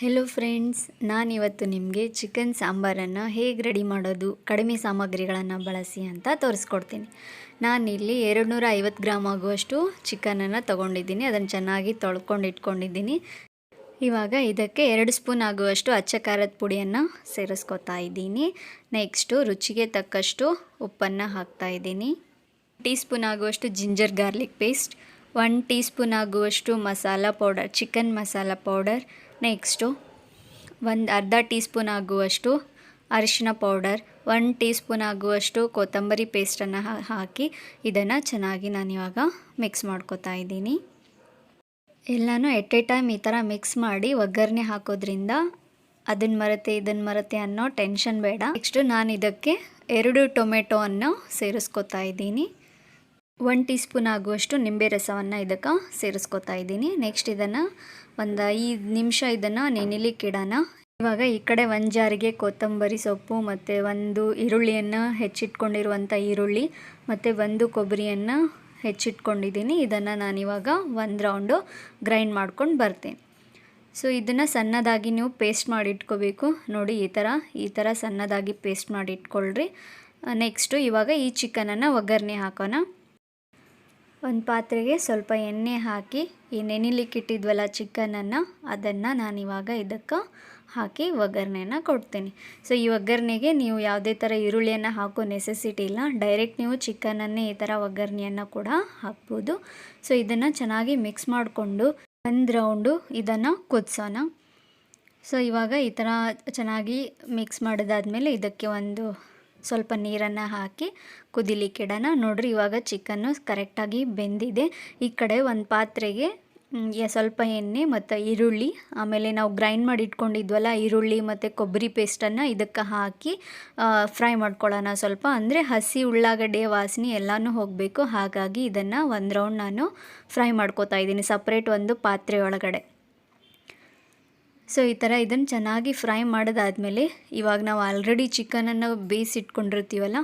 Hello friends, ನಾನಿವತ್ತು ನಿಮಗೆ chicken ಸಾಂಬಾರನ್ನು ಹೇಗೆ ರೆಡಿ ಮಾಡೋದು ಕಡಿಮೆ ಸಾಮಗ್ರಿಗಳನ್ನು ಬಳಸಿ ಅಂತ ತೋರಿಸ್ಕೊಡ್ತೀನಿ. ನಾನಿಲ್ಲಿ 250 ಗ್ರಾಮ್ ಆಗುವಷ್ಟು ಚಿಕನನ್ನು ತೊಗೊಂಡಿದ್ದೀನಿ. ಅದನ್ನು ಚೆನ್ನಾಗಿ ತೊಳ್ಕೊಂಡು ಇಟ್ಕೊಂಡಿದ್ದೀನಿ. ಇವಾಗ ಇದಕ್ಕೆ 2 ಸ್ಪೂನ್ ಆಗುವಷ್ಟು ಅಚ್ಚ ಖಾರದ ಪುಡಿಯನ್ನು ಸೇರಿಸ್ಕೊತಾ ಇದ್ದೀನಿ. ನೆಕ್ಸ್ಟು ರುಚಿಗೆ ತಕ್ಕಷ್ಟು ಉಪ್ಪನ್ನು ಹಾಕ್ತಾಯಿದ್ದೀನಿ. ಟೀ ಸ್ಪೂನ್ ಆಗುವಷ್ಟು ginger garlic paste, 1 tea spoon ಆಗುವಷ್ಟು masala powder, chicken masala powder. Next ಅರ್ಧ ಟೀ ಸ್ಪೂನ್ ಆಗುವಷ್ಟು ಅರಿಶಿನ ಪೌಡರ್, 1 ಟೀ ಸ್ಪೂನ್ ಆಗುವಷ್ಟು ಕೊತ್ತಂಬರಿ ಪೇಸ್ಟನ್ನು ಹಾಕಿ ಇದನ್ನು ಚೆನ್ನಾಗಿ ನಾನಿವಾಗ ಮಿಕ್ಸ್ ಮಾಡ್ಕೊತಾ ಇದ್ದೀನಿ. ಎಲ್ಲನೂ ಎಟ್ ಎ ಟೈಮ್ ಈ ಥರ ಮಿಕ್ಸ್ ಮಾಡಿ ಒಗ್ಗರಣೆ ಹಾಕೋದ್ರಿಂದ ಅದನ್ನು ಮರೆತೆ ಇದನ್ನು ಮರೆತೆ ಅನ್ನೋ ಟೆನ್ಷನ್ ಬೇಡ. ನೆಕ್ಸ್ಟು ನಾನು ಇದಕ್ಕೆ 2 ಟೊಮೆಟೊವನ್ನು ಸೇರಿಸ್ಕೊತಾ ಇದ್ದೀನಿ. 1 ಟೀ ಸ್ಪೂನ್ ಆಗುವಷ್ಟು ನಿಂಬೆ ರಸವನ್ನು ಇದಕ್ಕೆ ಸೇರಿಸ್ಕೊತಾ ಇದ್ದೀನಿ. ನೆಕ್ಸ್ಟ್ ಇದನ್ನು ಒಂದು 5 ನಿಮಿಷ ಇದನ್ನು ನೆನೆಲಿಕ್ಕೆ ಇಡೋಣ. ಇವಾಗ ಈ ಕಡೆ 1 ಜಾರಿಗೆ ಕೊತ್ತಂಬರಿ ಸೊಪ್ಪು ಮತ್ತು 1 ಈರುಳ್ಳಿಯನ್ನು ಹೆಚ್ಚಿಟ್ಕೊಂಡಿರುವಂಥ ಈರುಳ್ಳಿ ಮತ್ತು 1 ಕೊಬ್ಬರಿಯನ್ನು ಹೆಚ್ಚಿಟ್ಕೊಂಡಿದ್ದೀನಿ. ಇದನ್ನು ನಾನಿವಾಗ 1 ರೌಂಡು ಗ್ರೈಂಡ್ ಮಾಡ್ಕೊಂಡು ಬರ್ತೀನಿ. ಸೊ ಇದನ್ನು ಸಣ್ಣದಾಗಿ ನೀವು ಪೇಸ್ಟ್ ಮಾಡಿ ಇಟ್ಕೋಬೇಕು. ನೋಡಿ ಈ ಥರ ಸಣ್ಣದಾಗಿ ಪೇಸ್ಟ್ ಮಾಡಿ ಇಟ್ಕೊಳ್ರಿ. ನೆಕ್ಸ್ಟು ಇವಾಗ ಈ ಚಿಕನನ್ನು ಒಗ್ಗರಣೆ ಹಾಕೋಣ. ಒಂದು ಪಾತ್ರೆಗೆ ಸ್ವಲ್ಪ ಎಣ್ಣೆ ಹಾಕಿ ಈ ನೆನೆಲಿಕ್ಕಿಟ್ಟಿದ್ವಲ್ಲ ಚಿಕನನ್ನು, ಅದನ್ನು ನಾನಿವಾಗ ಇದಕ್ಕೆ ಹಾಕಿ ಒಗ್ಗರಣೆಯನ್ನು ಕೊಡ್ತೀನಿ. ಸೊ ಈ ಒಗ್ಗರಣೆಗೆ ನೀವು ಯಾವುದೇ ಥರ ಈರುಳ್ಳಿಯನ್ನು ಹಾಕೋ ನೆಸೆಸಿಟಿ ಇಲ್ಲ. ಡೈರೆಕ್ಟ್ ನೀವು ಚಿಕನನ್ನೇ ಈ ಥರ ಒಗ್ಗರಣೆಯನ್ನು ಕೂಡ ಹಾಕ್ಬೋದು. ಸೊ ಇದನ್ನು ಚೆನ್ನಾಗಿ ಮಿಕ್ಸ್ ಮಾಡಿಕೊಂಡು 1 ರೌಂಡು ಇದನ್ನು ಕುದಿಸೋಣ. ಸೊ ಇವಾಗ ಈ ಥರ ಚೆನ್ನಾಗಿ ಮಿಕ್ಸ್ ಮಾಡಿದಾದ್ಮೇಲೆ ಇದಕ್ಕೆ ಸ್ವಲ್ಪ ನೀರನ್ನು ಹಾಕಿ ಕುದಿಲಿಕ್ಕೆ ಇಡೋಣ. ನೋಡಿರಿ, ಇವಾಗ ಚಿಕನ್ನು ಕರೆಕ್ಟಾಗಿ ಬೆಂದಿದೆ. ಈ ಕಡೆ ಒಂದು ಪಾತ್ರೆಗೆ ಸ್ವಲ್ಪ ಎಣ್ಣೆ ಮತ್ತು ಈರುಳ್ಳಿ, ಆಮೇಲೆ ನಾವು ಗ್ರೈಂಡ್ ಮಾಡಿ ಇಟ್ಕೊಂಡಿದ್ವಲ್ಲ ಈರುಳ್ಳಿ ಮತ್ತು ಕೊಬ್ಬರಿ ಪೇಸ್ಟನ್ನು ಇದಕ್ಕೆ ಹಾಕಿ ಫ್ರೈ ಮಾಡ್ಕೊಳ್ಳೋಣ. ಸ್ವಲ್ಪ ಅಂದರೆ ಹಸಿ ಉಳ್ಳಾಗಡ್ಡೆ ವಾಸನೆ ಎಲ್ಲನೂ ಹೋಗಬೇಕು. ಹಾಗಾಗಿ ಇದನ್ನು 1 ರೌಂಡ್ ನಾನು ಫ್ರೈ ಮಾಡ್ಕೋತಾ ಇದ್ದೀನಿ ಸಪ್ರೇಟ್ ಒಂದು ಪಾತ್ರೆ ಒಳಗಡೆ. ಸೊ ಈ ಥರ ಇದನ್ನು ಚೆನ್ನಾಗಿ ಫ್ರೈ ಮಾಡಿದಾದ್ಮೇಲೆ ಇವಾಗ ನಾವು ಆಲ್ರೆಡಿ ಚಿಕನನ್ನು ಬೇಯಿಸಿಟ್ಕೊಂಡಿರ್ತೀವಲ್ಲ,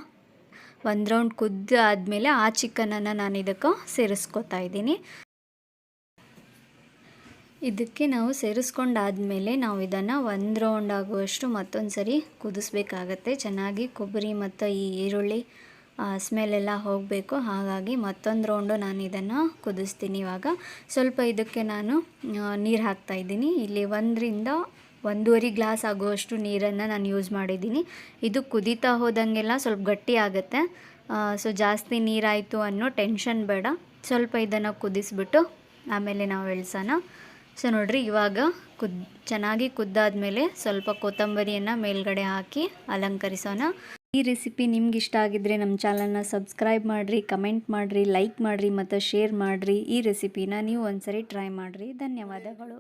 1 ರೌಂಡ್ ಕುದ್ದಾದಮೇಲೆ ಆ ಚಿಕನನ್ನು ನಾನು ಇದಕ್ಕೆ ಸೇರಿಸ್ಕೊತಾ ಇದ್ದೀನಿ. ಇದಕ್ಕೆ ನಾವು ಸೇರಿಸ್ಕೊಂಡಾದಮೇಲೆ ನಾವು ಇದನ್ನು 1 ರೌಂಡ್ ಆಗುವಷ್ಟು ಮತ್ತೊಂದು ಸರಿ ಕುದಿಸ್ಬೇಕಾಗತ್ತೆ. ಚೆನ್ನಾಗಿ ಕೊಬ್ಬರಿ ಮತ್ತು ಈ ಈರುಳ್ಳಿ ಸ್ಮೆಲ್ಲೆಲ್ಲ ಹೋಗಬೇಕು. ಹಾಗಾಗಿ ಮತ್ತೊಂದು ರೌಂಡು ನಾನು ಇದನ್ನು ಕುದಿಸ್ತೀನಿ. ಇವಾಗ ಸ್ವಲ್ಪ ಇದಕ್ಕೆ ನಾನು ನೀರು ಹಾಕ್ತಾಯಿದ್ದೀನಿ. ಇಲ್ಲಿ 1 ರಿಂದ 1.5 ಗ್ಲಾಸ್ ಆಗುವಷ್ಟು ನೀರನ್ನು ನಾನು ಯೂಸ್ ಮಾಡಿದ್ದೀನಿ. ಇದು ಕುದೀತಾ ಹೋದಂಗೆಲ್ಲ ಸ್ವಲ್ಪ ಗಟ್ಟಿ ಆಗುತ್ತೆ. ಸೊ ಜಾಸ್ತಿ ನೀರಾಯಿತು ಅನ್ನೋ ಟೆನ್ಷನ್ ಬೇಡ. ಸ್ವಲ್ಪ ಇದನ್ನು ಕುದಿಸ್ಬಿಟ್ಟು ಆಮೇಲೆ ನಾವು ಇಳಿಸೋಣ. ಸೊ ನೋಡಿರಿ, ಇವಾಗ ಚೆನ್ನಾಗಿ ಕುದ್ದಾದ್ಮೇಲೆ ಸ್ವಲ್ಪ ಕೊತ್ತಂಬರಿಯನ್ನು ಮೇಲ್ಗಡೆ ಹಾಕಿ ಅಲಂಕರಿಸೋಣ. ಈ ರೆಸಿಪಿ ನಿಮ್ಗೆ ಇಷ್ಟ ಆಗಿದ್ದರೆ ನಮ್ಮ ಚಾನಲ್ನ ಸಬ್ಸ್ಕ್ರೈಬ್ ಮಾಡಿರಿ, ಕಮೆಂಟ್ ಮಾಡಿರಿ, ಲೈಕ್ ಮಾಡಿರಿ ಮತ್ತು ಶೇರ್ ಮಾಡಿರಿ. ಈ ರೆಸಿಪಿನ ನೀವು ಒಂದ್ಸರಿ ಟ್ರೈ ಮಾಡಿರಿ. ಧನ್ಯವಾದಗಳು.